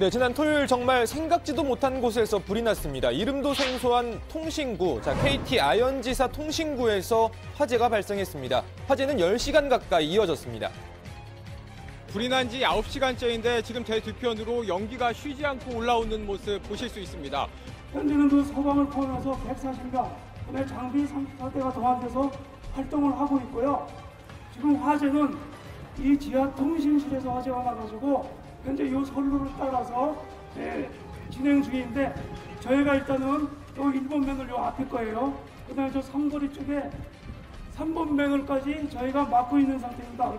네, 지난 토요일 정말 생각지도 못한 곳에서 불이 났습니다. 이름도 생소한 통신구, KT 아현지사 통신구에서 화재가 발생했습니다. 화재는 10시간 가까이 이어졌습니다. 불이 난 지 9시간째인데 지금 제 뒤편으로 연기가 쉬지 않고 올라오는 모습 보실 수 있습니다. 현재는 그 소방을 포함해서 140명, 그다음에 장비 34대가 동원돼서 활동을 하고 있고요. 지금 화재는 이 지하 통신실에서 화재가 나가지고 현재 이 선로를 따라서 진행 중인데 저희가 일단은 또 1번면을 요 앞에 거예요. 그다음에 저 삼거리 쪽에 3번면을까지 저희가 막고 있는 상태입니다.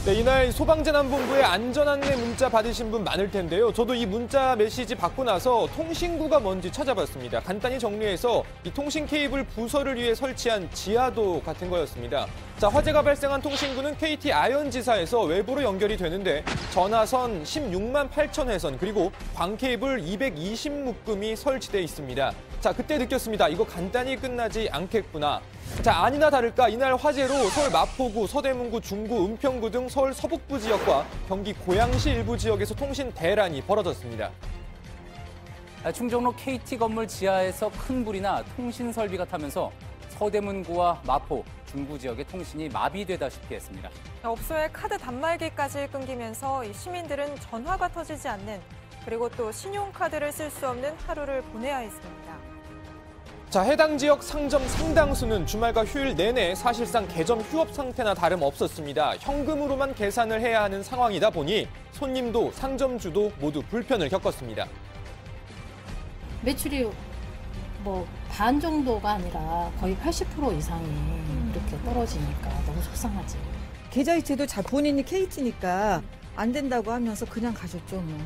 네, 이날 소방재난본부에 안전안내 문자 받으신 분 많을 텐데요. 저도 이 문자 메시지 받고 나서 통신구가 뭔지 찾아봤습니다. 간단히 정리해서 이 통신 케이블 부서를 위해 설치한 지하도 같은 거였습니다. 자, 화재가 발생한 통신구는 KT 아현지사에서 외부로 연결이 되는데 전화선 16만 8천 회선 그리고 광케이블 220묶음이 설치돼 있습니다. 자, 그때 느꼈습니다. 이거 간단히 끝나지 않겠구나. 자, 아니나 다를까 이날 화재로 서울 마포구, 서대문구, 중구, 은평구 등 서울 서북부 지역과 경기 고양시 일부 지역에서 통신 대란이 벌어졌습니다. 충정로 KT 건물 지하에서 큰 불이나 통신 설비가 타면서 서대문구와 마포, 중구 지역의 통신이 마비되다시피 했습니다. 업소의 카드 단말기까지 끊기면서 시민들은 전화가 터지지 않는 그리고 또 신용카드를 쓸 수 없는 하루를 보내야 했습니다. 자, 해당 지역 상점 상당수는 주말과 휴일 내내 사실상 개점 휴업 상태나 다름없었습니다. 현금으로만 계산을 해야 하는 상황이다 보니 손님도 상점주도 모두 불편을 겪었습니다. 매출이 반 정도가 아니라 거의 80% 이상이 이렇게 떨어지니까 너무 속상하지. 계좌이체도 본인이 KT니까 안 된다고 하면서 그냥 가셨죠 뭐.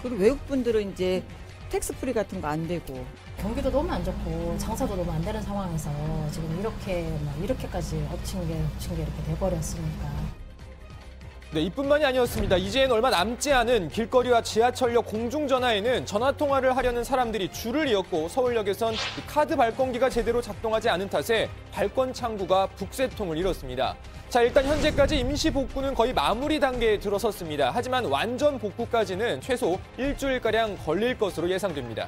그리고 외국분들은 이제 텍스프리 같은 거 안 되고. 경기도 너무 안 좋고 장사도 너무 안 되는 상황에서 지금 이렇게까지 엎친 게 이렇게 돼버렸으니까. 네, 이뿐만이 아니었습니다. 이제는 얼마 남지 않은 길거리와 지하철역 공중전화에는 전화통화를 하려는 사람들이 줄을 이었고 서울역에선 카드 발권기가 제대로 작동하지 않은 탓에 발권 창구가 북새통을 이뤘습니다. 자, 일단 현재까지 임시 복구는 거의 마무리 단계에 들어섰습니다. 하지만 완전 복구까지는 최소 일주일가량 걸릴 것으로 예상됩니다.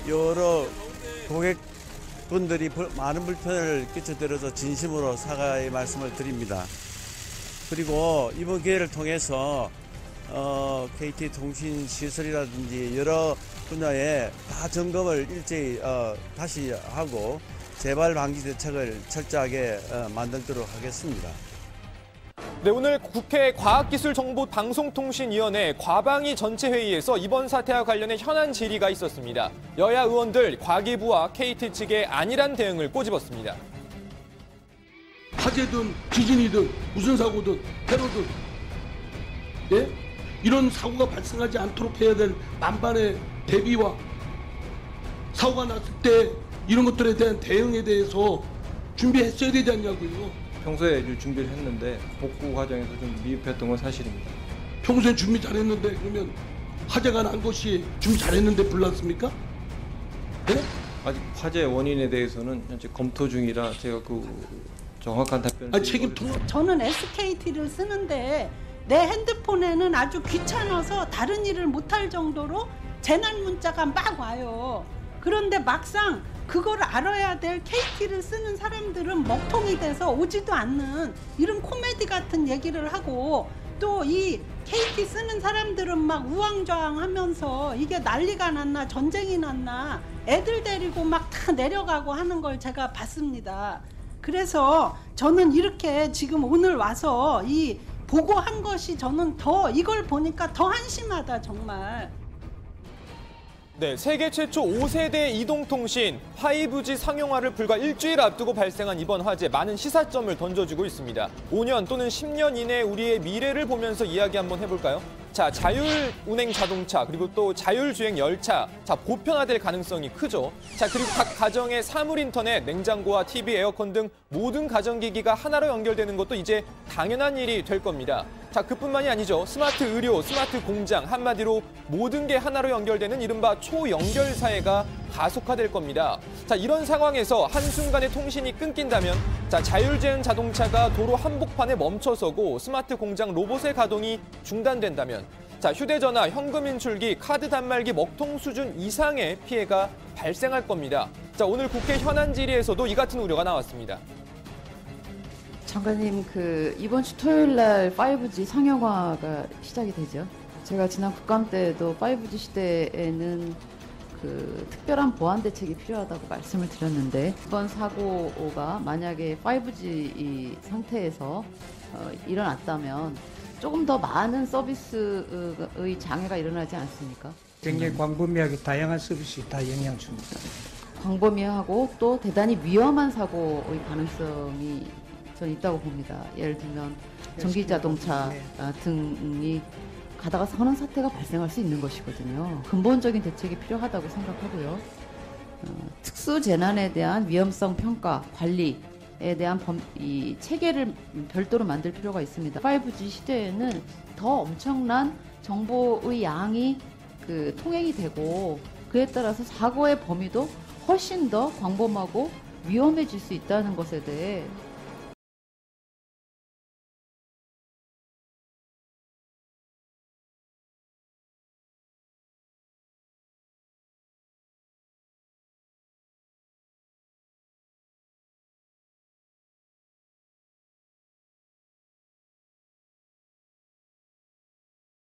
여러 고객분들이 많은 불편을 끼쳐드려서 진심으로 사과의 말씀을 드립니다. 그리고 이번 기회를 통해서 KT 통신 시설이라든지 여러 분야에 다 점검을 일제히 다시 하고 재발 방지 대책을 철저하게 만들도록 하겠습니다. 네, 오늘 국회 과학기술정보방송통신위원회 과방위 전체회의에서 이번 사태와 관련해 현안 질의가 있었습니다. 여야 의원들 과기부와 KT 측의 안일한 대응을 꼬집었습니다. 화재든 지진이든 무슨 사고든 테러든 예? 이런 사고가 발생하지 않도록 해야 될 만반의 대비와 사고가 났을 때 이런 것들에 대한 대응에 대해서 준비했어야 되지 않냐고요. 평소에 준비를 했는데 복구 과정에서 좀 미흡했던 건 사실입니다. 평소에 준비 잘했는데 그러면 화재가 난 것이 준비 잘했는데 불났습니까? 예? 아직 화재 원인에 대해서는 현재 검토 중이라 제가 정확한 답변을 저는 SKT를 쓰는데 내 핸드폰에는 아주 귀찮아서 다른 일을 못할 정도로 재난 문자가 막 와요. 그런데 막상 그걸 알아야 될 KT를 쓰는 사람들은 먹통이 돼서 오지도 않는 이런 코미디 같은 얘기를 하고 또 이 KT 쓰는 사람들은 막 우왕좌왕하면서 이게 난리가 났나 전쟁이 났나 애들 데리고 막 다 내려가고 하는 걸 제가 봤습니다. 그래서 저는 이렇게 지금 오늘 와서 이 보고한 것이 저는 더 이걸 보니까 더 한심하다 정말. 네, 세계 최초 5세대 이동통신 5G 상용화를 불과 일주일 앞두고 발생한 이번 화재 많은 시사점을 던져주고 있습니다. 5년 또는 10년 이내 우리의 미래를 보면서 이야기 한번 해볼까요? 자, 자율운행 자동차 그리고 또 자율주행 열차 자 보편화될 가능성이 크죠. 자, 그리고 각 가정의 사물 인터넷, 냉장고와 TV, 에어컨 등 모든 가전기기가 하나로 연결되는 것도 이제 당연한 일이 될 겁니다. 자, 그뿐만이 아니죠. 스마트 의료, 스마트 공장, 한마디로 모든 게 하나로 연결되는 이른바 초연결 사회가 가속화될 겁니다. 자, 이런 상황에서 한순간에 통신이 끊긴다면 자, 자율주행 자동차가 도로 한복판에 멈춰서고 스마트 공장 로봇의 가동이 중단된다면 자, 휴대전화, 현금 인출기, 카드 단말기 먹통 수준 이상의 피해가 발생할 겁니다. 자, 오늘 국회 현안 질의에서도 이 같은 우려가 나왔습니다. 장관님, 이번 주 토요일 날 5G 상용화가 시작이 되죠. 제가 지난 국감 때도 5G 시대에는 특별한 보안 대책이 필요하다고 말씀을 드렸는데, 이번 사고가 만약에 5G 이 상태에서 일어났다면 조금 더 많은 서비스의 장애가 일어나지 않습니까? 굉장히 광범위하게 다양한 서비스에 다 영향을 줍니다. 광범위하고 또 대단히 위험한 사고의 가능성이 전 있다고 봅니다. 예를 들면 전기자동차 등이 가다가 서는 사태가 발생할 수 있는 것이거든요. 근본적인 대책이 필요하다고 생각하고요. 특수 재난에 대한 위험성 평가, 관리에 대한 이 체계를 별도로 만들 필요가 있습니다. 5G 시대에는 더 엄청난 정보의 양이 통행이 되고, 그에 따라서 사고의 범위도 훨씬 더 광범하고 위험해질 수 있다는 것에 대해